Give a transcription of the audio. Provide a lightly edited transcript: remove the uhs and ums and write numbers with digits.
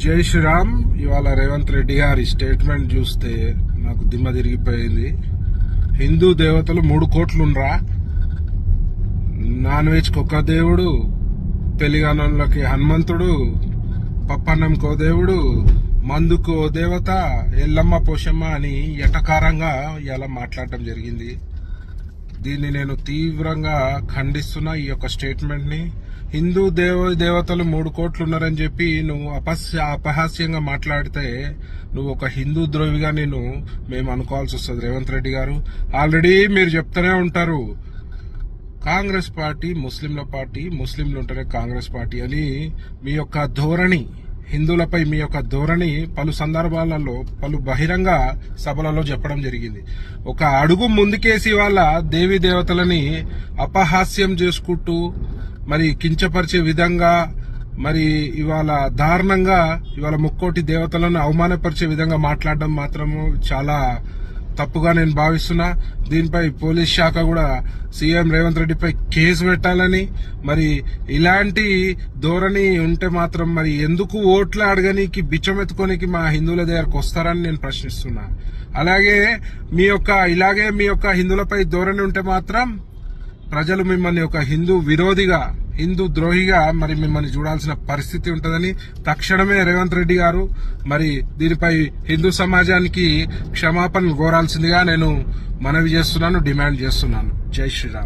జై శ్రీరామ్. ఇవాళ రేవంత్ రెడ్డి గారి స్టేట్మెంట్ చూస్తే నాకు దిమ్మ తిరిగిపోయింది. హిందూ దేవతలు 3 కోట్లుండ్రా, నాన్ వెజ్కి ఒక దేవుడు, పెళ్లిగానోళ్ళకి హనుమంతుడు, పప్పన్నంకో దేవుడు, మందుకు ఓ దేవత, ఎల్లమ్మ పోషమ్మ అని ఎటకారంగా ఇలా మాట్లాడటం జరిగింది. దీన్ని నేను తీవ్రంగా ఖండిస్తున్నా. ఈ యొక్క స్టేట్మెంట్ ని హిందూ దేవతలు 3 కోట్లు ఉన్నారని చెప్పి నువ్వు అపహాస్యంగా మాట్లాడితే నువ్వు ఒక హిందూ ద్రోహిగా మేము అనుకోవాల్సి వస్తుంది. రేవంత్ రెడ్డి గారు ఆల్రెడీ మీరు చెప్తూనే ఉంటారు, కాంగ్రెస్ పార్టీ ముస్లింల పార్టీ, ముస్లింలు ఉంటేనే కాంగ్రెస్ పార్టీ అని. మీ యొక్క ధోరణి, హిందువులపై మీ యొక్క ధోరణి పలు సందర్భాలలో పలు బహిరంగ సభలలో చెప్పడం జరిగింది. ఒక అడుగు ముందుకేసి వాళ్ళ దేవీ దేవతలని అపహాస్యం చేసుకుంటూ మరి కించపరిచే విధంగా, మరి ఇవాళ దారుణంగా ఇవాళ 3 కోటి దేవతలను అవమానపరిచే విధంగా మాట్లాడడం మాత్రము చాలా తప్పుగా నేను భావిస్తున్నా. దీనిపై పోలీస్ శాఖ కూడా సీఎం రేవంత్ రెడ్డిపై కేసు పెట్టాలని, మరి ఇలాంటి ధోరణి ఉంటే మాత్రం మరి ఎందుకు ఓట్లు అడగనీకి బిచ్చమెత్తుకోనికి మా హిందువుల దగ్గరకు వస్తారని నేను ప్రశ్నిస్తున్నా. అలాగే ఇలాగే మీ యొక్క హిందువులపై ధోరణి ఉంటే మాత్రం ప్రజలు మిమ్మల్ని ఒక హిందూ విరోధిగా, హిందూ ద్రోహిగా మరి మిమ్మల్ని చూడాల్సిన పరిస్థితి ఉంటుందని తక్షణమే రేవంత్ రెడ్డి గారు మరి దీనిపై హిందూ సమాజానికి క్షమాపణ కోరాల్సిందిగా నేను మనవి చేస్తున్నాను, డిమాండ్ చేస్తున్నాను. జై శ్రీరామ్.